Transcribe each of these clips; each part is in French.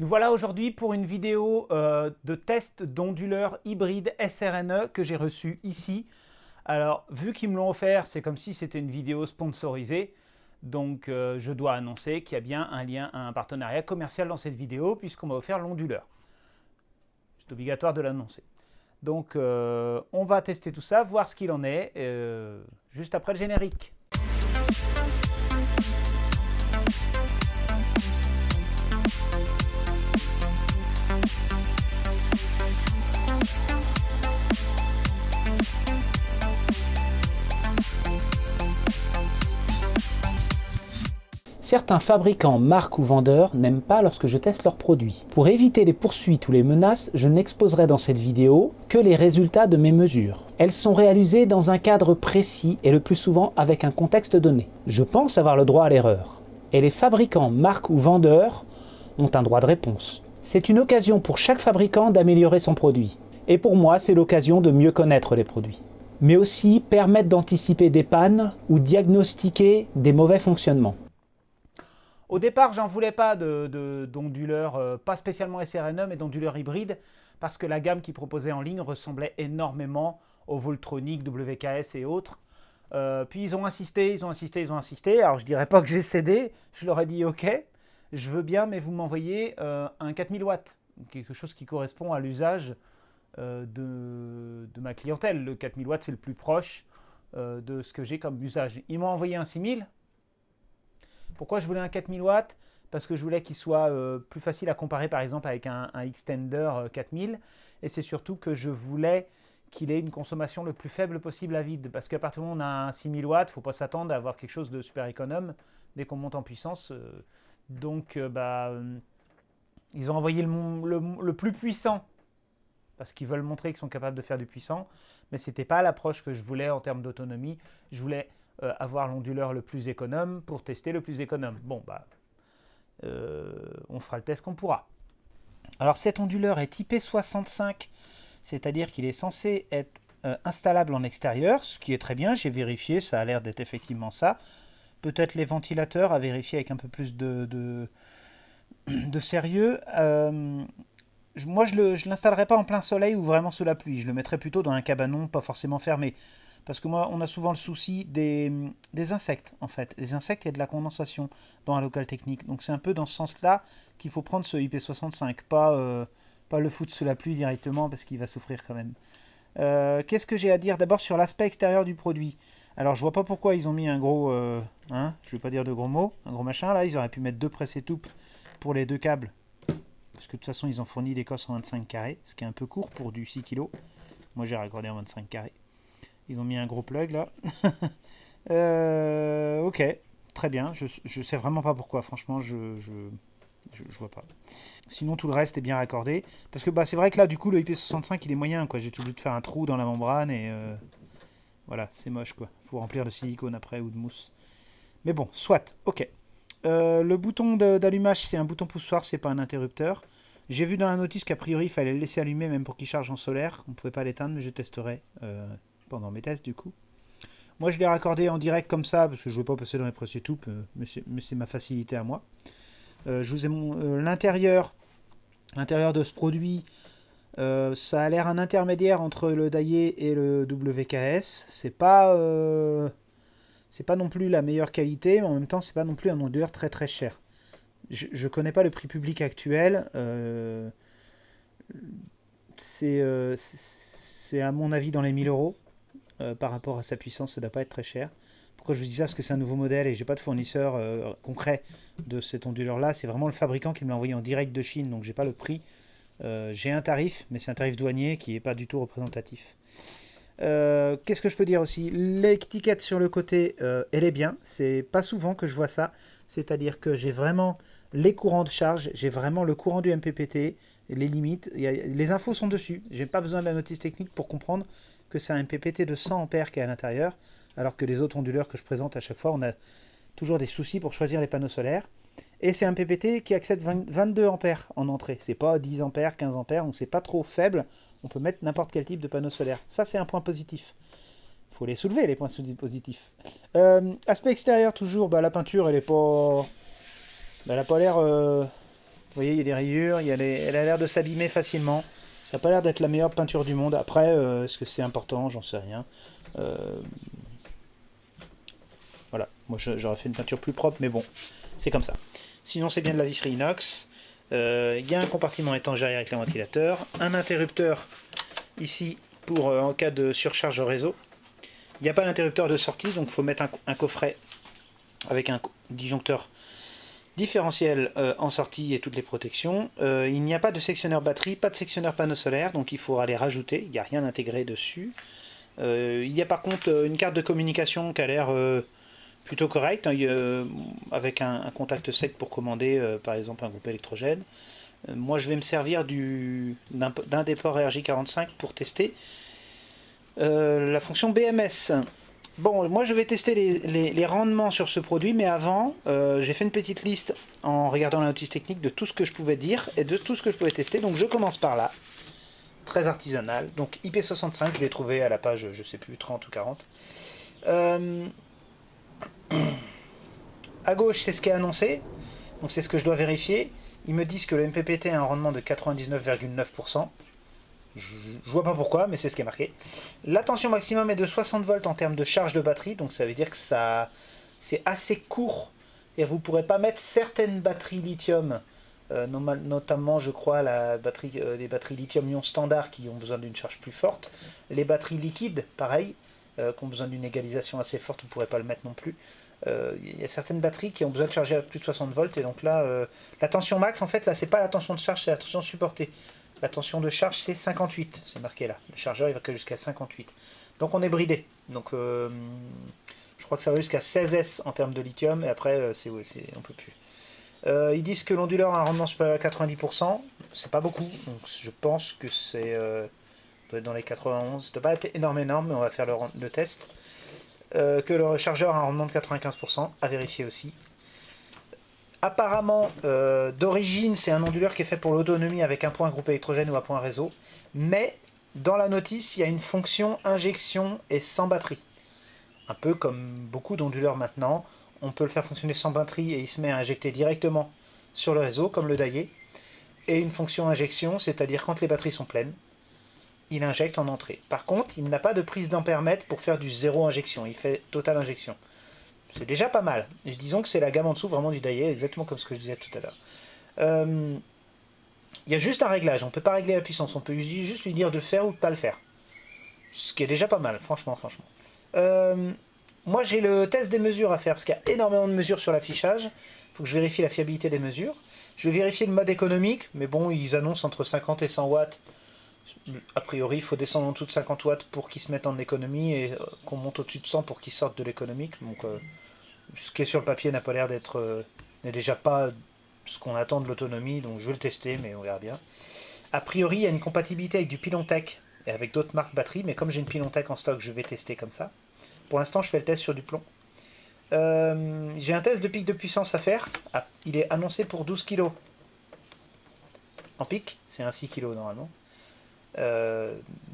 Nous voilà aujourd'hui pour une vidéo de test d'onduleur hybride SRNE que j'ai reçu ici. Alors, vu qu'ils me l'ont offert, c'est comme si c'était une vidéo sponsorisée. Donc, je dois annoncer qu'il y a bien un lien, un partenariat commercial dans cette vidéo puisqu'on m'a offert l'onduleur. C'est obligatoire de l'annoncer. Donc, on va tester tout ça, voir ce qu'il en est, juste après le générique. Certains fabricants, marques ou vendeurs n'aiment pas lorsque je teste leurs produits. Pour éviter les poursuites ou les menaces, je n'exposerai dans cette vidéo que les résultats de mes mesures. Elles sont réalisées dans un cadre précis et le plus souvent avec un contexte donné. Je pense avoir le droit à l'erreur. Et les fabricants, marques ou vendeurs ont un droit de réponse. C'est une occasion pour chaque fabricant d'améliorer son produit. Et pour moi, c'est l'occasion de mieux connaître les produits. Mais aussi permettre d'anticiper des pannes ou diagnostiquer des mauvais fonctionnements. Au départ, j'en voulais pas d'onduleur, pas spécialement SRNE, mais d'onduleur hybride, parce que la gamme qu'ils proposaient en ligne ressemblait énormément au Voltronic, WKS et autres. Puis ils ont insisté. Alors je dirais pas que j'ai cédé, je leur ai dit ok, je veux bien, mais vous m'envoyez un 4000 watts, quelque chose qui correspond à l'usage de ma clientèle. Le 4000 watts, c'est le plus proche de ce que j'ai comme usage. Ils m'ont envoyé un 6000. Pourquoi je voulais un 4000 watts? Parce que je voulais qu'il soit plus facile à comparer par exemple avec un Extender 4000. Et c'est surtout que je voulais qu'il ait une consommation le plus faible possible à vide. Parce qu'à partir du moment où on a un 6000 watts, il ne faut pas s'attendre à avoir quelque chose de super économe dès qu'on monte en puissance. Ils ont envoyé le plus puissant parce qu'ils veulent montrer qu'ils sont capables de faire du puissant. Mais ce n'était pas l'approche que je voulais en termes d'autonomie. Je voulais avoir l'onduleur le plus économe pour tester le plus économe. Bon, on fera le test qu'on pourra. Alors cet onduleur est IP65, c'est-à-dire qu'il est censé être installable en extérieur, ce qui est très bien, j'ai vérifié, ça a l'air d'être effectivement ça. Peut-être les ventilateurs à vérifier avec un peu plus de sérieux. Moi, je ne l'installerai pas en plein soleil ou vraiment sous la pluie, je le mettrai plutôt dans un cabanon, pas forcément fermé. Parce que moi, on a souvent le souci des insectes, en fait. Les insectes, il y a de la condensation dans un local technique. Donc c'est un peu dans ce sens-là qu'il faut prendre ce IP65. Pas le foutre sous la pluie directement, parce qu'il va souffrir quand même. Qu'est-ce que j'ai à dire d'abord sur l'aspect extérieur du produit? Alors je vois pas pourquoi ils ont mis un gros... je vais pas dire de gros mots, un gros machin. Là, ils auraient pu mettre deux presse-étoupe pour les deux câbles. Parce que de toute façon, ils ont fourni des cosses en 25 carrés, ce qui est un peu court pour du 6 kg. Moi, j'ai raccordé en 25 carrés. Ils ont mis un gros plug là. Ok, très bien. Je sais vraiment pas pourquoi. Franchement, je vois pas. Sinon, tout le reste est bien raccordé. Parce que c'est vrai que là, du coup, le IP65 il est moyen, quoi. J'ai tout obligé de faire un trou dans la membrane et voilà, c'est moche, quoi. Faut remplir de silicone après ou de mousse. Mais bon, soit. Ok. Le bouton d'allumage, c'est un bouton poussoir, c'est pas un interrupteur. J'ai vu dans la notice qu'a priori, il fallait le laisser allumer même pour qu'il charge en solaire. On pouvait pas l'éteindre, mais je testerai. Pendant mes tests du coup. Moi je l'ai raccordé en direct comme ça parce que je ne veux pas passer dans les presse-étoupe, mais c'est ma facilité à moi. Je vous ai l'intérieur de ce produit. Ça a l'air un intermédiaire entre le Daillé et le WKS. C'est pas non plus la meilleure qualité, mais en même temps c'est pas non plus un onduleur très très cher. Je connais pas le prix public actuel. C'est à mon avis dans les 1000 euros. Par rapport à sa puissance, ça ne doit pas être très cher. Pourquoi je vous dis ça? Parce que c'est un nouveau modèle et j'ai pas de fournisseur concret de cet onduleur là. C'est vraiment le fabricant qui me l'a envoyé en direct de Chine, donc j'ai pas le prix. J'ai un tarif, mais c'est un tarif douanier qui n'est pas du tout représentatif. Qu'est-ce que je peux dire aussi? L'étiquette sur le côté, elle est bien. C'est pas souvent que je vois ça. C'est-à-dire que j'ai vraiment les courants de charge, j'ai vraiment le courant du MPPT, les limites. Les infos sont dessus. J'ai pas besoin de la notice technique pour comprendre que c'est un MPPT de 100 ampères qui est à l'intérieur, alors que les autres onduleurs que je présente à chaque fois, on a toujours des soucis pour choisir les panneaux solaires. Et c'est un MPPT qui accepte 22 ampères en entrée. C'est pas 10 ampères, 15 ampères, donc c'est pas trop faible. On peut mettre n'importe quel type de panneau solaire. Ça, c'est un point positif. Il faut les soulever, les points positifs. Aspect extérieur, toujours, la peinture, elle est pas... elle n'a pas l'air voyez, il y a des rayures, elle a l'air de s'abîmer facilement. Ça n'a pas l'air d'être la meilleure peinture du monde. Après, est-ce que c'est important? J'en sais rien. Voilà, moi j'aurais fait une peinture plus propre, mais bon, c'est comme ça. Sinon, c'est bien de la visserie inox. Il y a un compartiment étagère avec un ventilateur. Un interrupteur ici pour en cas de surcharge au réseau. Il n'y a pas d'interrupteur de sortie, donc il faut mettre un coffret avec un disjoncteur différentiel en sortie et toutes les protections. Il n'y a pas de sectionneur batterie, pas de sectionneur panneau solaire, donc il faudra les rajouter. Il n'y a rien intégré dessus. Il y a par contre une carte de communication qui a l'air plutôt correcte, hein, avec un contact sec pour commander par exemple un groupe électrogène. Moi je vais me servir d'un des ports RJ45 pour tester la fonction BMS. Bon, moi je vais tester les rendements sur ce produit, mais avant, j'ai fait une petite liste en regardant la notice technique de tout ce que je pouvais dire et de tout ce que je pouvais tester. Donc je commence par là, très artisanal. Donc IP65, je l'ai trouvé à la page, je sais plus, 30 ou 40. À gauche, c'est ce qui est annoncé, donc c'est ce que je dois vérifier. Ils me disent que le MPPT a un rendement de 99,9%. Je vois pas pourquoi, mais c'est ce qui est marqué. La tension maximum est de 60 volts en termes de charge de batterie, donc ça veut dire que c'est assez court. Et vous ne pourrez pas mettre certaines batteries lithium, notamment je crois les batteries lithium-ion standard qui ont besoin d'une charge plus forte. Les batteries liquides, pareil, qui ont besoin d'une égalisation assez forte, vous ne pourrez pas le mettre non plus. Il y a certaines batteries qui ont besoin de charger à plus de 60 volts, et donc là, la tension max, en fait, là, c'est pas la tension de charge, c'est la tension supportée. La tension de charge, c'est 58, c'est marqué là. Le chargeur, il va que jusqu'à 58. Donc on est bridé. Donc je crois que ça va jusqu'à 16 S en termes de lithium, et après, on peut plus. Ils disent que l'onduleur a un rendement supérieur à 90%. C'est pas beaucoup, donc je pense que doit être dans les 91. Ça doit pas être énorme, mais on va faire le test. Que le chargeur a un rendement de 95%, à vérifier aussi. Apparemment, d'origine, c'est un onduleur qui est fait pour l'autonomie avec un point groupe électrogène ou un point réseau. Mais dans la notice, il y a une fonction injection et sans batterie. Un peu comme beaucoup d'onduleurs maintenant. On peut le faire fonctionner sans batterie et il se met à injecter directement sur le réseau, comme le Daillé. Et une fonction injection, c'est-à-dire quand les batteries sont pleines, il injecte en entrée. Par contre, il n'a pas de prise d'ampèremètre pour faire du zéro injection. Il fait total injection. C'est déjà pas mal. Et disons que c'est la gamme en dessous vraiment du Daillé, exactement comme ce que je disais tout à l'heure. Il y a juste un réglage, on ne peut pas régler la puissance, on peut juste lui dire de le faire ou de ne pas le faire. Ce qui est déjà pas mal, franchement. Moi j'ai le test des mesures à faire, parce qu'il y a énormément de mesures sur l'affichage. Il faut que je vérifie la fiabilité des mesures. Je vais vérifier le mode économique, mais bon, ils annoncent entre 50 et 100 watts. A priori, il faut descendre en dessous de 50 watts pour qu'ils se mettent en économie, et qu'on monte au-dessus de 100 pour qu'ils sortent de l'économique. Donc ce qui est sur le papier n'a pas l'air d'être, n'est déjà pas ce qu'on attend de l'autonomie, donc je vais le tester, mais on verra bien. A priori, il y a une compatibilité avec du Pilontech et avec d'autres marques batteries, mais comme j'ai une Pilontech en stock, je vais tester comme ça. Pour l'instant, je fais le test sur du plomb. J'ai un test de pic de puissance à faire. Ah, il est annoncé pour 12 kg en pic, c'est un 6 kg normalement.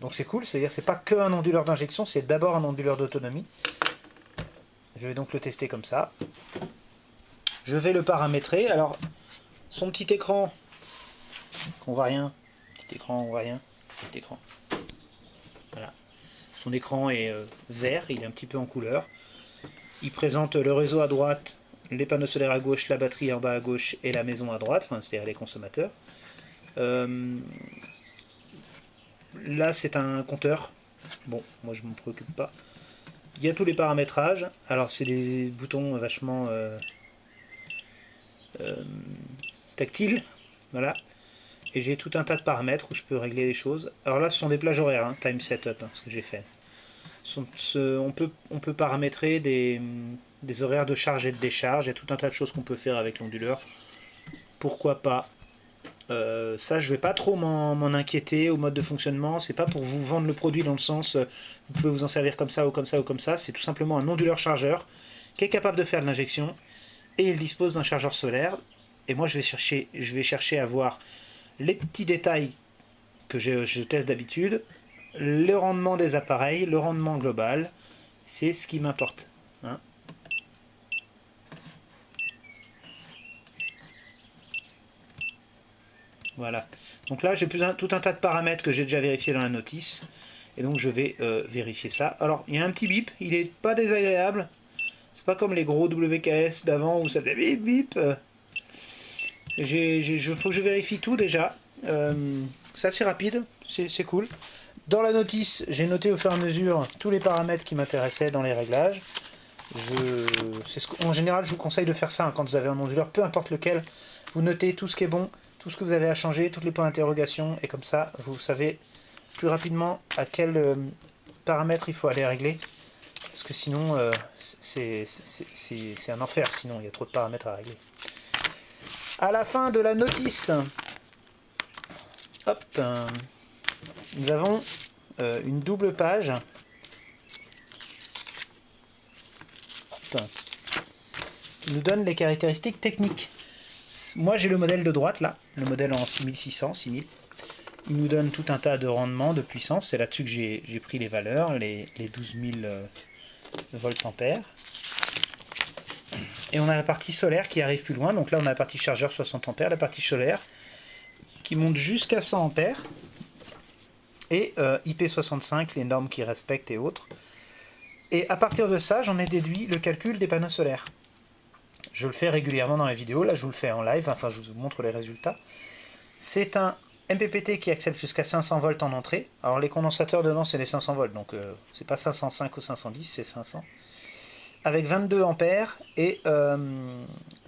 Donc c'est cool, c'est-à-dire que c'est pas que un onduleur d'injection, c'est d'abord un onduleur d'autonomie. Je vais donc le tester comme ça. Je vais le paramétrer. Alors, son petit écran, qu'on voit rien. Petit écran, on voit rien. Petit écran. Voilà. Son écran est vert, il est un petit peu en couleur. Il présente le réseau à droite, les panneaux solaires à gauche, la batterie en bas à gauche et la maison à droite, enfin c'est-à-dire les consommateurs. Là c'est un compteur. Bon, moi je ne m'en préoccupe pas. Il y a tous les paramétrages. Alors c'est des boutons vachement tactiles. Voilà. Et j'ai tout un tas de paramètres où je peux régler les choses. Alors là ce sont des plages horaires, hein, time setup, hein, ce que j'ai fait. On peut paramétrer des horaires de charge et de décharge. Il y a tout un tas de choses qu'on peut faire avec l'onduleur. Pourquoi pas. Ça, je vais pas trop m'en inquiéter au mode de fonctionnement. C'est pas pour vous vendre le produit dans le sens vous pouvez vous en servir comme ça ou comme ça ou comme ça. C'est tout simplement un onduleur chargeur qui est capable de faire de l'injection et il dispose d'un chargeur solaire. Et moi, je vais chercher à voir les petits détails que je teste d'habitude, le rendement des appareils, le rendement global. C'est ce qui m'importe. Hein. Voilà. Donc là, j'ai tout un tas de paramètres que j'ai déjà vérifiés dans la notice. Et donc, je vais vérifier ça. Alors, il y a un petit bip. Il n'est pas désagréable. C'est pas comme les gros WKS d'avant où ça faisait bip bip. Faut que je vérifie tout déjà. C'est assez rapide. C'est cool. Dans la notice, j'ai noté au fur et à mesure tous les paramètres qui m'intéressaient dans les réglages. En général, je vous conseille de faire ça quand vous avez un onduleur, peu importe lequel. Vous notez tout ce qui est bon, tout ce que vous avez à changer, tous les points d'interrogation, et comme ça, vous savez plus rapidement à quel paramètre il faut aller régler. Parce que sinon, c'est un enfer, sinon il y a trop de paramètres à régler. À la fin de la notice, hop, nous avons une double page. Qui nous donne les caractéristiques techniques. Moi j'ai le modèle de droite là, le modèle en 6600, 6000. Il nous donne tout un tas de rendements, de puissance. C'est là-dessus que j'ai pris les valeurs, les 12 000 volts ampères. Et on a la partie solaire qui arrive plus loin. Donc là on a la partie chargeur 60 ampères, la partie solaire qui monte jusqu'à 100 ampères. Et IP65, les normes qui respectent et autres. Et à partir de ça, j'en ai déduit le calcul des panneaux solaires. Je le fais régulièrement dans les vidéos, là je vous le fais en live, enfin je vous montre les résultats. C'est un MPPT qui accepte jusqu'à 500 volts en entrée. Alors les condensateurs dedans c'est les 500 volts, donc c'est pas 505 ou 510, c'est 500. Avec 22 ampères et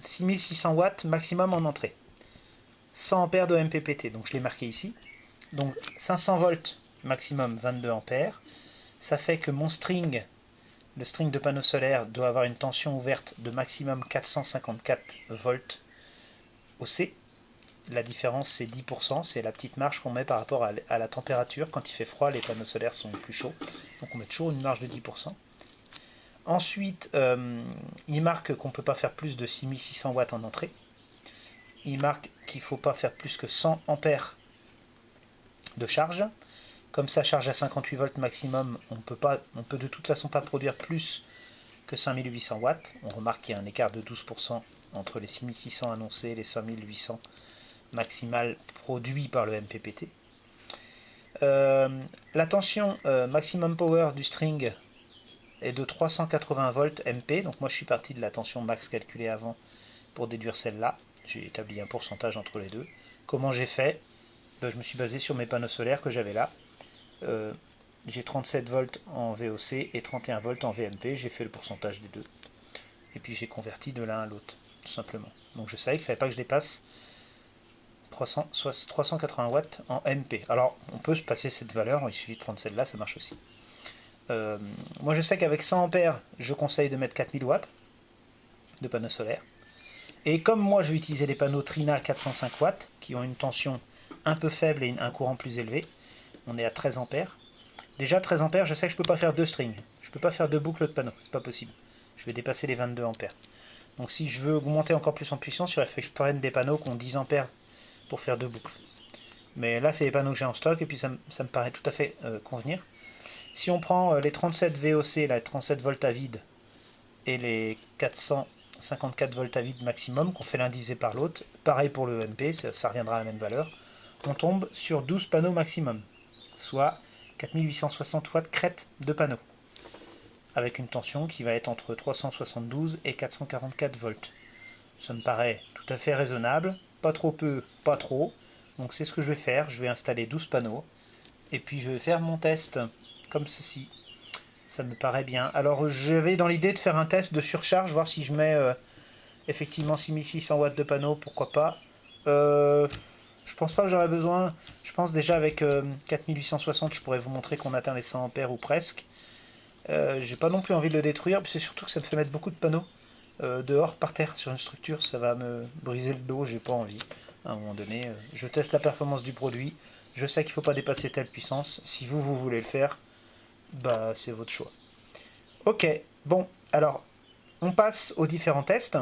6600 watts maximum en entrée. 100 ampères de MPPT, donc je l'ai marqué ici. Donc 500 volts maximum 22 ampères. Ça fait que mon string, le string de panneau solaire, doit avoir une tension ouverte de maximum 454 volts au C. La différence c'est 10%, c'est la petite marge qu'on met par rapport à la température. Quand il fait froid, les panneaux solaires sont plus chauds, donc on met toujours une marge de 10%. Ensuite, il marque qu'on ne peut pas faire plus de 6600 watts en entrée. Il marque qu'il ne faut pas faire plus que 100 ampères de charge. Comme ça charge à 58 volts maximum, on peut de toute façon pas produire plus que 5800 watts. On remarque qu'il y a un écart de 12% entre les 6600 annoncés et les 5800 maximal produits par le MPPT. La tension maximum power du string est de 380 volts MP. Donc moi je suis parti de la tension max calculée avant pour déduire celle-là. J'ai établi un pourcentage entre les deux. Comment j'ai fait? Je me suis basé sur mes panneaux solaires que j'avais là. J'ai 37 volts en VOC et 31 volts en VMP. J'ai fait le pourcentage des deux. Et puis j'ai converti de l'un à l'autre, tout simplement. Donc je savais qu'il ne fallait pas que je dépasse 380 watts en MP. Alors on peut se passer cette valeur, il suffit de prendre celle-là, ça marche aussi. Moi je sais qu'avec 100 ampères, je conseille de mettre 4000 watts de panneaux solaires. Et comme moi je vais utiliser les panneaux Trina 405 watts, qui ont une tension un peu faible et un courant plus élevé, on est à 13 ampères. Déjà 13 ampères, je sais que je ne peux pas faire deux strings. Je ne peux pas faire deux boucles de panneaux, c'est pas possible. Je vais dépasser les 22 ampères. Donc si je veux augmenter encore plus en puissance, il faudrait que je prenne des panneaux qui ont 10 ampères pour faire deux boucles. Mais là c'est les panneaux que j'ai en stock et puis ça me paraît tout à fait convenir. Si on prend les 37 VOC, là, 37 volts à vide, et les 454 volts à vide maximum, qu'on fait l'un divisé par l'autre, pareil pour le MP, ça reviendra à la même valeur, on tombe sur 12 panneaux maximum, soit 4860 watts crête de panneaux, avec une tension qui va être entre 372 et 444 volts. Ça me paraît tout à fait raisonnable, pas trop peu, pas trop, donc c'est ce que je vais faire, je vais installer 12 panneaux, et puis je vais faire mon test, comme ceci. Ça me paraît bien. Alors j'avais dans l'idée de faire un test de surcharge, voir si je mets effectivement 6600 watts de panneau, pourquoi pas. Je pense pas que j'aurais besoin. Je pense déjà avec 4860 je pourrais vous montrer qu'on atteint les 100 ampères ou presque. J'ai pas non plus envie de le détruire, c'est surtout que ça me fait mettre beaucoup de panneaux dehors par terre sur une structure, ça va me briser le dos, j'ai pas envie. À un moment donné, je teste la performance du produit, je sais qu'il faut pas dépasser telle puissance. Si vous voulez le faire, bah c'est votre choix. Ok, bon, alors on passe aux différents tests.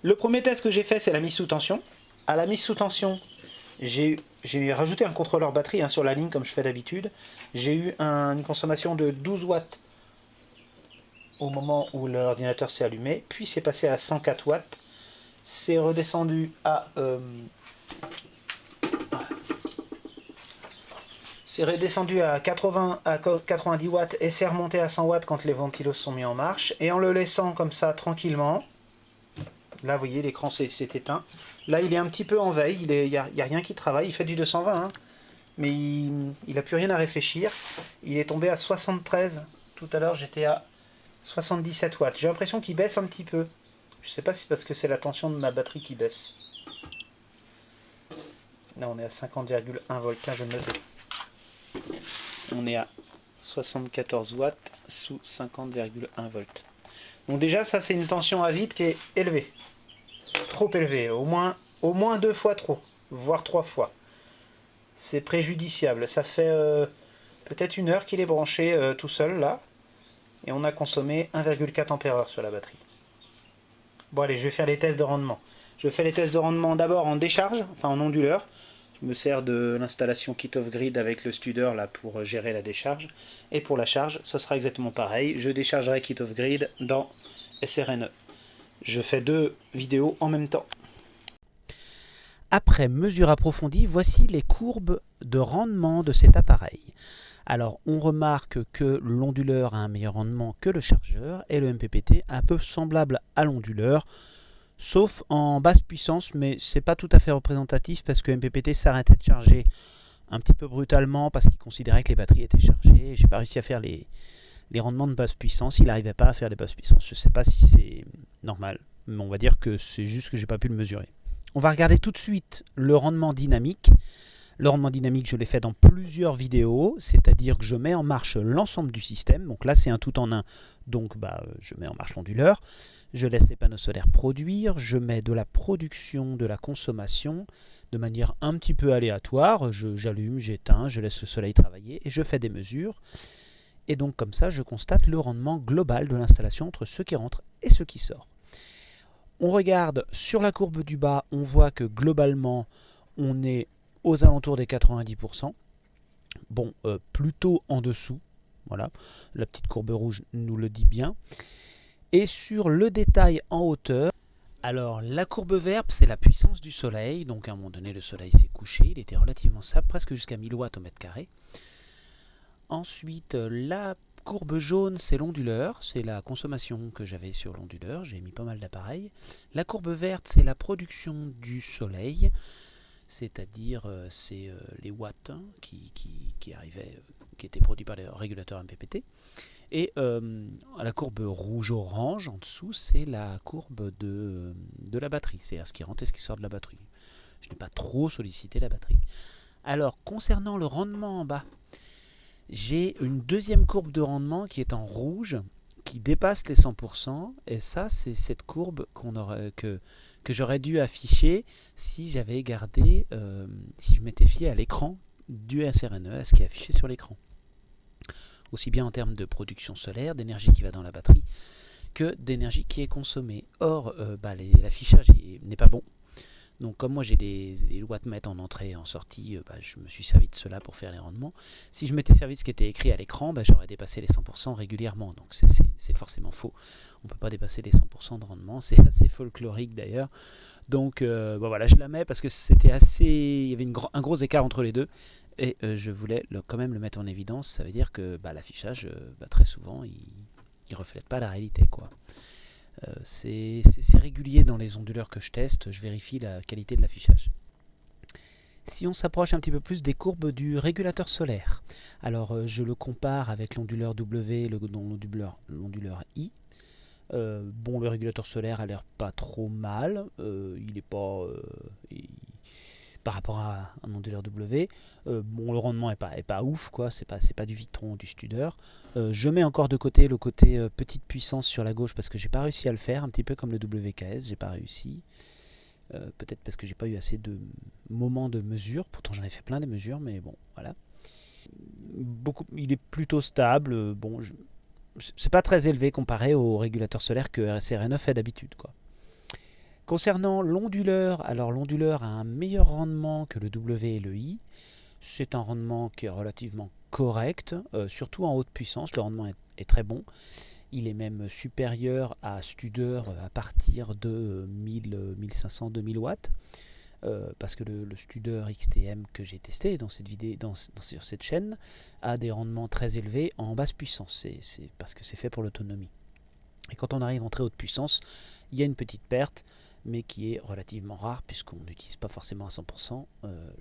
Le premier test que j'ai fait, c'est la mise sous tension. À la mise sous tension, j'ai rajouté un contrôleur batterie sur la ligne comme je fais d'habitude. J'ai eu une consommation de 12 watts au moment où l'ordinateur s'est allumé, puis c'est passé à 104 watts, c'est redescendu à 80 à 90 watts et c'est remonté à 100 watts quand les ventilos se sont mis en marche. Et en le laissant comme ça tranquillement, là vous voyez l'écran s'est éteint. Là il est un petit peu en veille, il n'y a rien qui travaille, il fait du 220, hein, mais il n'a plus rien à réfléchir. Il est tombé à 73, tout à l'heure j'étais à 77 watts. J'ai l'impression qu'il baisse un petit peu. Je sais pas si c'est parce que c'est la tension de ma batterie qui baisse. Là on est à 50,1 volts, tiens je vais noter. On est à 74 watts sous 50,1 volts. Donc déjà ça c'est une tension à vide qui est élevée. Trop élevée, au moins 2 fois trop, voire 3 fois. C'est préjudiciable. Ça fait peut-être 1 heure qu'il est branché tout seul là. Et on a consommé 1,4 ampères sur la batterie. Bon allez, je vais faire les tests de rendement. Je fais les tests de rendement d'abord en décharge, enfin en onduleur. Je me sers de l'installation Kit of Grid avec le Studer là pour gérer la décharge. Et pour la charge, ça sera exactement pareil. Je déchargerai Kit of Grid dans SRNE. Je fais 2 vidéos en même temps. Après mesure approfondie, voici les courbes de rendement de cet appareil. Alors on remarque que l'onduleur a un meilleur rendement que le chargeur et le MPPT un peu semblable à l'onduleur, sauf en basse puissance, mais c'est pas tout à fait représentatif parce que MPPT s'arrêtait de charger un petit peu brutalement parce qu'il considérait que les batteries étaient chargées. J'ai pas réussi à faire les rendements de basse puissance, il n'arrivait pas à faire des basses puissances. Je sais pas si c'est normal, mais on va dire que c'est juste que j'ai pas pu le mesurer. On va regarder tout de suite le rendement dynamique. Le rendement dynamique, je l'ai fait dans plusieurs vidéos, c'est-à-dire que je mets en marche l'ensemble du système. Donc là, c'est un tout en un, donc je mets en marche l'onduleur. Je laisse les panneaux solaires produire, je mets de la production, de la consommation, de manière un petit peu aléatoire. J'allume, j'éteins, je laisse le soleil travailler et je fais des mesures. Et donc comme ça, je constate le rendement global de l'installation entre ceux qui rentrent et ceux qui sortent. On regarde sur la courbe du bas, on voit que globalement, on est aux alentours des 90%. Bon, plutôt en dessous. Voilà, la petite courbe rouge nous le dit bien. Et sur le détail en hauteur, alors la courbe verte, c'est la puissance du soleil. Donc à un moment donné, le soleil s'est couché. Il était relativement stable, presque jusqu'à 1000 watts au mètre carré. Ensuite, la courbe jaune, c'est l'onduleur. C'est la consommation que j'avais sur l'onduleur. J'ai mis pas mal d'appareils. La courbe verte, c'est la production du soleil. C'est-à-dire c'est les watts qui arrivaient, qui étaient produits par les régulateurs MPPT. Et la courbe rouge-orange en dessous, c'est la courbe de la batterie, c'est-à-dire ce qui rentre et ce qui sort de la batterie. Je n'ai pas trop sollicité la batterie. Alors, concernant le rendement en bas, j'ai une deuxième courbe de rendement qui est en rouge, qui dépasse les 100%, et ça, c'est cette courbe que j'aurais dû afficher si j'avais gardé, si je m'étais fié à l'écran du SRNE, à ce qui est affiché sur l'écran. Aussi bien en termes de production solaire, d'énergie qui va dans la batterie, que d'énergie qui est consommée. Or, l'affichage n'est pas bon. Donc comme moi j'ai des wattmètres en entrée et en sortie, je me suis servi de cela pour faire les rendements. Si je m'étais servi de ce qui était écrit à l'écran, j'aurais dépassé les 100% régulièrement. Donc c'est forcément faux. On ne peut pas dépasser les 100% de rendement. C'est assez folklorique d'ailleurs. Donc voilà, je la mets parce que c'était assez. Il y avait un gros écart entre les deux. Et je voulais quand même le mettre en évidence. Ça veut dire que l'affichage, très souvent, il ne reflète pas la réalité, quoi. C'est régulier dans les onduleurs que je teste, je vérifie la qualité de l'affichage. Si on s'approche un petit peu plus des courbes du régulateur solaire, alors je le compare avec l'onduleur W et l'onduleur I. Le régulateur solaire a l'air pas trop mal, il est pas... par rapport à un onduleur W, le rendement est pas ouf, quoi. C'est pas du Victron ou du Studer. Je mets encore de côté le côté petite puissance sur la gauche parce que j'ai pas réussi à le faire, un petit peu comme le WKS, j'ai pas réussi. Peut-être parce que j'ai pas eu assez de moments de mesure, pourtant j'en ai fait plein des mesures, mais bon, voilà. Il est plutôt stable, c'est pas très élevé comparé au régulateur solaire que SRNE fait d'habitude, quoi. Concernant l'onduleur, alors l'onduleur a un meilleur rendement que le W et le I. C'est un rendement qui est relativement correct, surtout en haute puissance, le rendement est très bon. il est même supérieur à Studer à partir de 1500, 2000 watts. Parce que le Studer XTM que j'ai testé dans cette vidéo, sur cette chaîne, a des rendements très élevés en basse puissance. C'est parce que c'est fait pour l'autonomie. Et quand on arrive en très haute puissance, il y a une petite perte, mais qui est relativement rare puisqu'on n'utilise pas forcément à 100%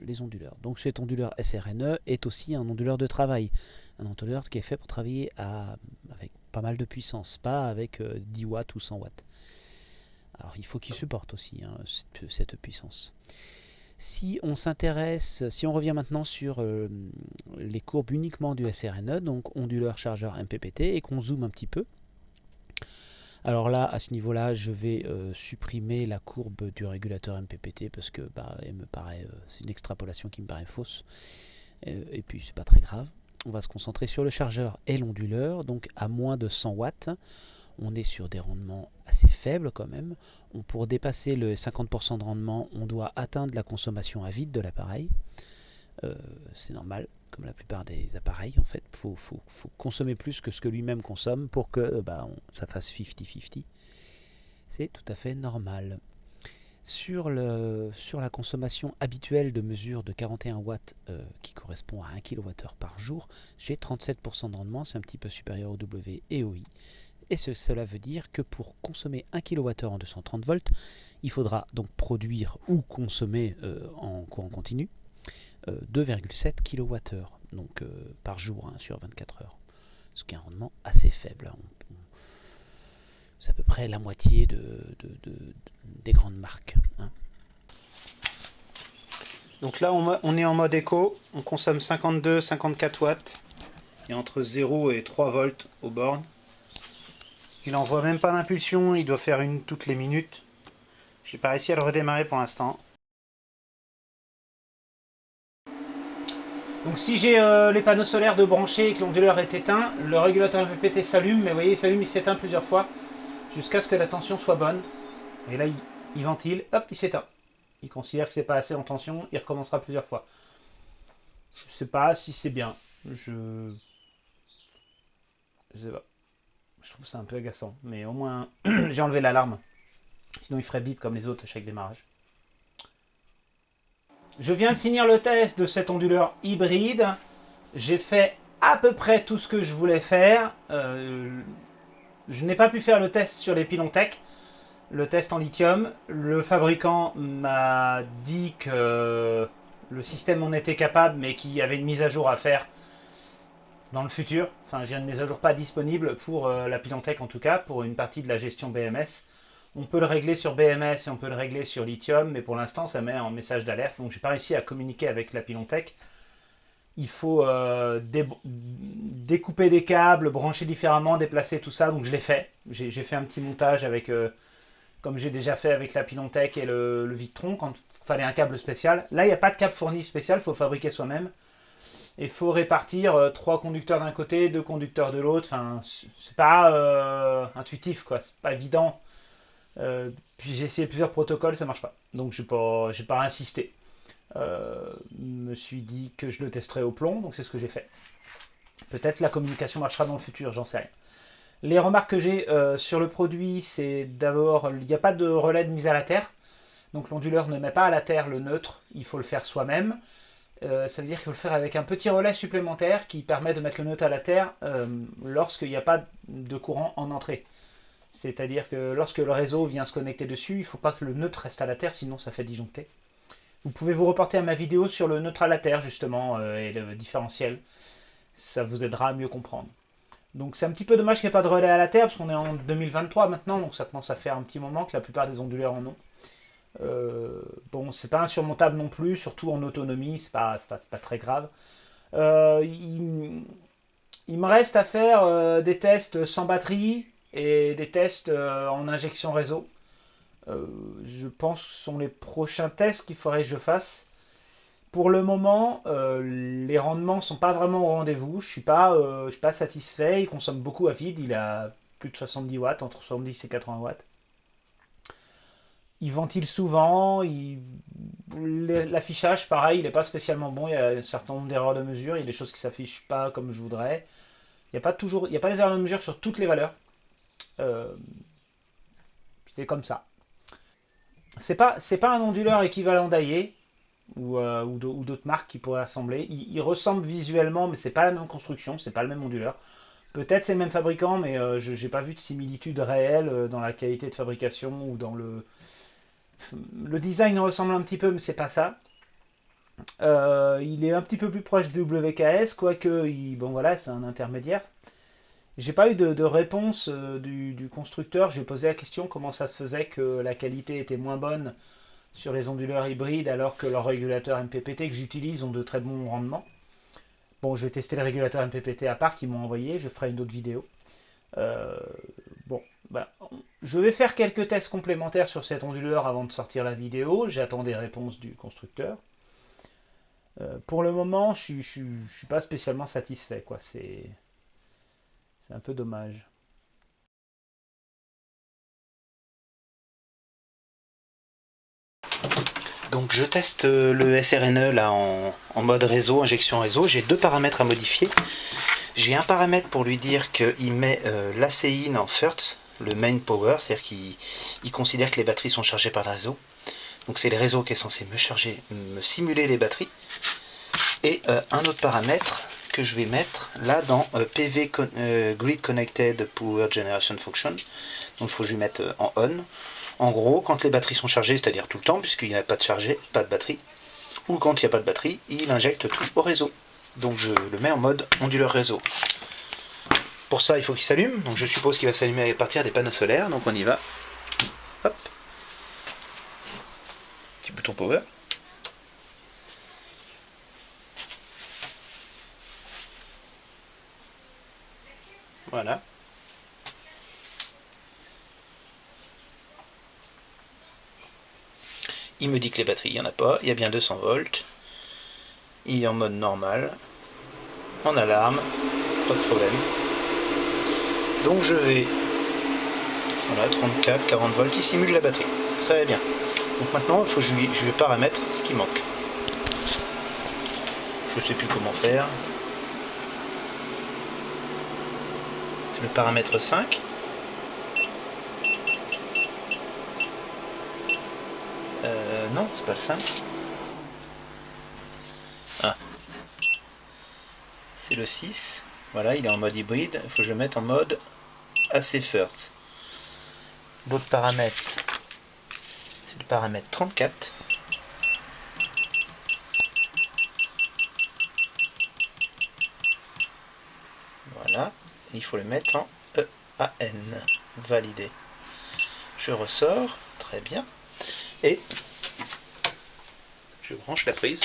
les onduleurs. Donc cet onduleur SRNE est aussi un onduleur de travail, un onduleur qui est fait pour travailler avec pas mal de puissance, pas avec 10 watts ou 100 watts. Alors il faut qu'il supporte aussi cette puissance. Si on s'intéresse, si on revient maintenant sur les courbes uniquement du SRNE, donc onduleur, chargeur, MPPT, et qu'on zoome un petit peu, alors là, à ce niveau-là, je vais supprimer la courbe du régulateur MPPT parce que elle me paraît, c'est une extrapolation qui me paraît fausse, et puis c'est pas très grave. On va se concentrer sur le chargeur et l'onduleur, donc à moins de 100 watts. On est sur des rendements assez faibles quand même. Pour dépasser le 50% de rendement, on doit atteindre la consommation à vide de l'appareil. C'est normal, comme la plupart des appareils en fait. Faut consommer plus que ce que lui-même consomme pour que ça fasse 50-50. C'est tout à fait normal. Sur la consommation habituelle de mesure de 41 watts qui correspond à 1 kWh par jour, j'ai 37% de rendement, c'est un petit peu supérieur au W et au I. Et cela veut dire que pour consommer 1 kWh en 230 volts, il faudra donc produire ou consommer en courant continu 2,7 kWh donc, par jour sur 24 heures. Ce qui est un rendement assez faible. C'est à peu près la moitié des grandes marques. Donc là, on est en mode éco, on consomme 52-54 watts, et entre 0 et 3 volts aux bornes. Il n'envoie même pas d'impulsion, il doit faire une toutes les minutes. J'ai pas réussi à le redémarrer pour l'instant. Donc si j'ai les panneaux solaires de brancher et que l'onduleur est éteint, le régulateur MPPT s'allume, mais vous voyez, il s'allume, il s'éteint plusieurs fois, jusqu'à ce que la tension soit bonne. Et là, il ventile, hop, il s'éteint. Il considère que c'est pas assez en tension, il recommencera plusieurs fois. Je sais pas si c'est bien. Je sais pas. Je trouve ça un peu agaçant, mais au moins j'ai enlevé l'alarme. Sinon il ferait bip comme les autres à chaque démarrage. Je viens de finir le test de cet onduleur hybride. J'ai fait à peu près tout ce que je voulais faire. Je n'ai pas pu faire le test sur les pylons tech, le test en lithium. Le fabricant m'a dit que le système en était capable, mais qu'il y avait une mise à jour à faire dans le futur. Enfin, j'ai une mise à jour pas disponible pour la Pylontech en tout cas, pour une partie de la gestion BMS. On peut le régler sur BMS et on peut le régler sur lithium, mais pour l'instant ça met en message d'alerte, donc j'ai pas réussi à communiquer avec la Pylontech. Il faut découper des câbles, brancher différemment, déplacer tout ça, donc je l'ai fait. J'ai fait un petit montage avec, comme j'ai déjà fait avec la Pylontech et le Victron, quand il fallait un câble spécial. Là il n'y a pas de câble fourni spécial, il faut fabriquer soi-même. Il faut répartir 3 conducteurs d'un côté, 2 conducteurs de l'autre. Enfin, c'est pas intuitif, quoi. C'est pas évident. Puis j'ai essayé plusieurs protocoles, ça marche pas. Donc j'ai pas insisté. Me suis dit que je le testerais au plomb, donc c'est ce que j'ai fait. Peut-être la communication marchera dans le futur, j'en sais rien. Les remarques que j'ai sur le produit, c'est d'abord, il n'y a pas de relais de mise à la terre. Donc l'onduleur ne met pas à la terre le neutre, il faut le faire soi-même. Ça veut dire qu'il faut le faire avec un petit relais supplémentaire qui permet de mettre le neutre à la terre lorsqu'il n'y a pas de courant en entrée. C'est-à-dire que lorsque le réseau vient se connecter dessus, il ne faut pas que le neutre reste à la terre, sinon ça fait disjoncter. Vous pouvez vous reporter à ma vidéo sur le neutre à la terre, justement, et le différentiel. Ça vous aidera à mieux comprendre. Donc c'est un petit peu dommage qu'il n'y ait pas de relais à la terre, parce qu'on est en 2023 maintenant, donc ça commence à faire un petit moment que la plupart des onduleurs en ont. Bon, c'est pas insurmontable non plus, surtout en autonomie, c'est pas très grave. Il me reste à faire des tests sans batterie et des tests en injection réseau. Je pense que ce sont les prochains tests qu'il faudrait que je fasse. Pour le moment, les rendements sont pas vraiment au rendez-vous. Je suis pas satisfait. Il consomme beaucoup à vide. Il a plus de 70 watts, entre 70 et 80 watts. Il ventile souvent, l'affichage, pareil, il n'est pas spécialement bon, il y a un certain nombre d'erreurs de mesure, il y a des choses qui ne s'affichent pas comme je voudrais. Il n'y a pas des erreurs de mesure sur toutes les valeurs. C'est comme ça. C'est pas un onduleur équivalent d'Aie ou d'autres marques qui pourraient assembler. Il ressemble visuellement, mais c'est pas la même construction, c'est pas le même onduleur. Peut-être c'est le même fabricant, mais je n'ai pas vu de similitude réelle dans la qualité de fabrication ou dans le... Le design ressemble un petit peu, mais c'est pas ça. Il est un petit peu plus proche du WKS, quoique, bon voilà, c'est un intermédiaire. J'ai pas eu de réponse du constructeur. J'ai posé la question comment ça se faisait que la qualité était moins bonne sur les onduleurs hybrides alors que leurs régulateurs MPPT que j'utilise ont de très bons rendements. Bon, je vais tester les régulateurs MPPT à part qu'ils m'ont envoyé, je ferai une autre vidéo. Bon, bah, je vais faire quelques tests complémentaires sur cet onduleur avant de sortir la vidéo. J'attends des réponses du constructeur. Pour le moment, je suis pas spécialement satisfait, quoi. C'est un peu dommage. Donc je teste le SRNE là en mode réseau, injection réseau. J'ai deux paramètres à modifier. J'ai un paramètre pour lui dire qu'il met l'ACIN en first, le main power, c'est-à-dire qu'il considère que les batteries sont chargées par le réseau. Donc c'est le réseau qui est censé me simuler les batteries. Et un autre paramètre que je vais mettre là dans PV Grid Connected Power Generation Function. Donc il faut que je lui mette en on. En gros, quand les batteries sont chargées, c'est-à-dire tout le temps, puisqu'il n'y a pas de batterie, ou quand il n'y a pas de batterie, il injecte tout au réseau. Donc je le mets en mode onduleur réseau. Pour ça, il faut qu'il s'allume. Donc je suppose qu'il va s'allumer à partir des panneaux solaires. Donc on y va. Hop. Petit bouton power. Voilà. Il me dit que les batteries, il n'y en a pas. Il y a bien 200 volts. Il est en mode normal. En alarme. Pas de problème. Donc je vais... Voilà, 34, 40 volts. Il simule la batterie. Très bien. Donc maintenant, il faut que je vais paramètre ce qui manque. Je ne sais plus comment faire. C'est le paramètre 5. Non, c'est pas le 5. Ah. C'est le 6. Voilà, il est en mode hybride. Il faut que je le mette en mode AC First. L'autre paramètre, c'est le paramètre 34. Voilà. Il faut le mettre en EAN. Validé. Je ressors. Très bien. Et je branche la prise.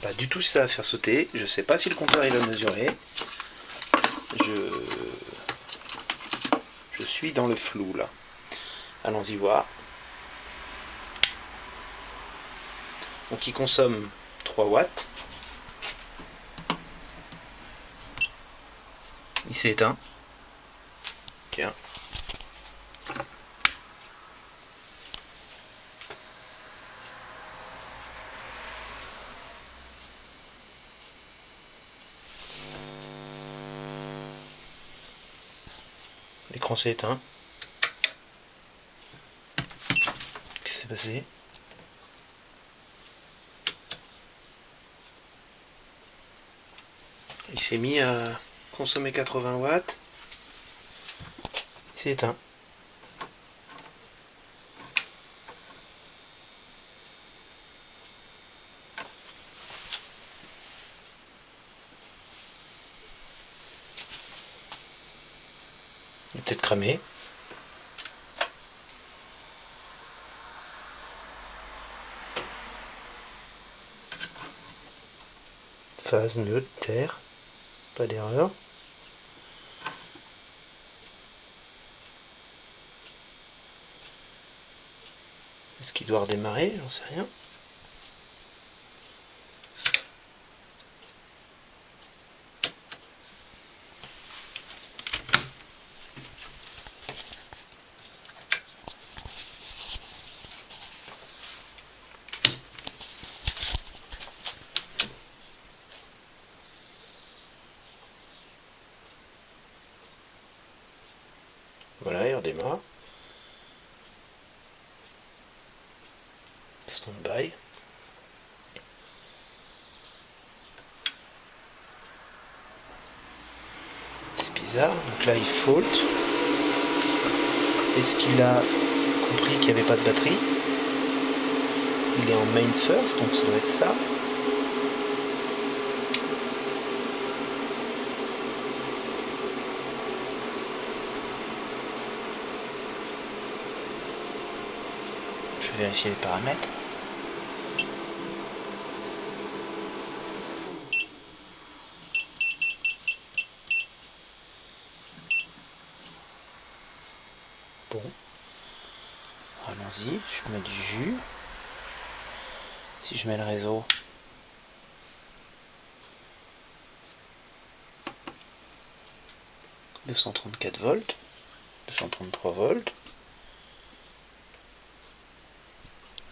Pas du tout si ça va faire sauter. Je sais pas si le compteur il va mesurer. Je suis dans le flou là. Allons-y voir. Donc il consomme 3 watts. Il s'est éteint. Tiens. L'écran s'est éteint. Qu'est-ce qui s'est passé? Il s'est mis à consommer 80 watts. Il s'est éteint. Il est peut-être cramé. Phase neutre, terre. Pas d'erreur. Est-ce qu'il doit redémarrer? J'en sais rien. Voilà, il redémarre. Stand-by. C'est bizarre, donc là il fault. Est-ce qu'il a compris qu'il n'y avait pas de batterie? Il est en main first, donc ça doit être ça. Je vais vérifier les paramètres. Bon. Allons-y, je mets du jus. Si je mets le réseau. « 234 volts, 233 volts.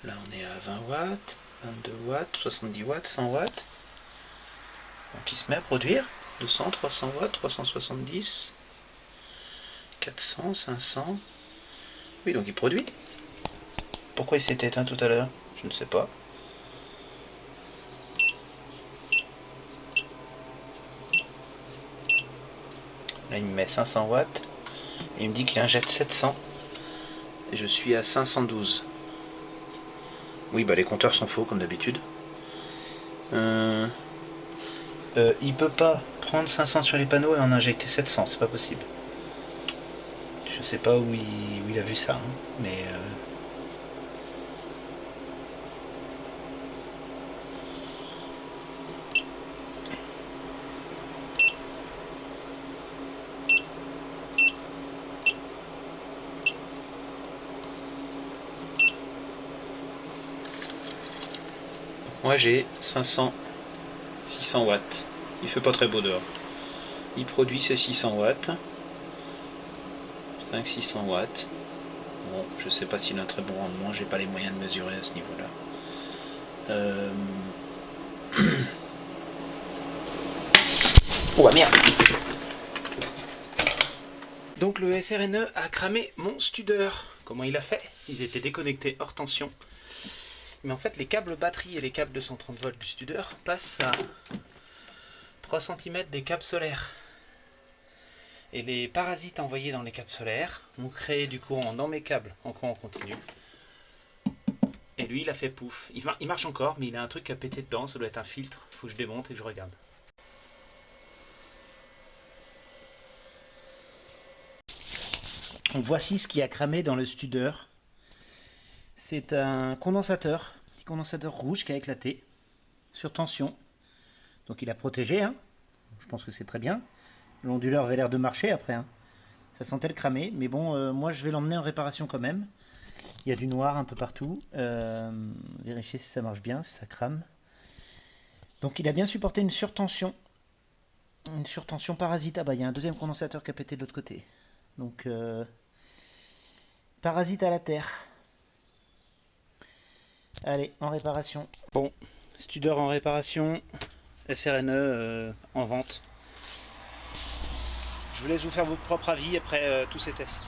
Là on est à 20 watts, 22 watts, 70 watts, 100 watts. Donc il se met à produire 200, 300 watts, 370, 400, 500. Oui, donc il produit. Pourquoi il s'est éteint tout à l'heure? Je ne sais pas. Là il me met 500 watts. Et il me dit qu'il injecte 700. Et je suis à 512. Oui, bah les compteurs sont faux comme d'habitude. Il peut pas prendre 500 sur les panneaux et en injecter 700, c'est pas possible. Je sais pas où il a vu ça, hein, mais... Moi j'ai 500, 600 watts. Il fait pas très beau dehors. Il produit ses 600 watts. 500-600 watts. Bon, je sais pas s'il a un très bon rendement, j'ai pas les moyens de mesurer à ce niveau-là. Oh bah merde! Donc le SRNE a cramé mon Studer. Comment il a fait? Ils étaient déconnectés hors tension. Mais en fait les câbles batterie et les câbles 230 volts du Studer passent à 3 cm des câbles solaires. Et les parasites envoyés dans les câbles solaires ont créé du courant dans mes câbles en courant continu. Et lui il a fait pouf. Il marche encore mais il a un truc à péter dedans, ça doit être un filtre. Il faut que je démonte et que je regarde. Donc voici ce qui a cramé dans le Studer. C'est un condensateur, petit condensateur rouge qui a éclaté sur tension. Donc il a protégé, hein. Je pense que c'est très bien. L'onduleur avait l'air de marcher après, hein. Ça sentait le cramer, mais bon, moi je vais l'emmener en réparation quand même. Il y a du noir un peu partout. Vérifier si ça marche bien, si ça crame. Donc il a bien supporté une surtension. Une surtension parasite. Ah bah il y a un deuxième condensateur qui a pété de l'autre côté. Donc parasite à la terre. Allez, en réparation. Bon, Studer en réparation, SRNE en vente. Je vous laisse vous faire votre propre avis après tous ces tests.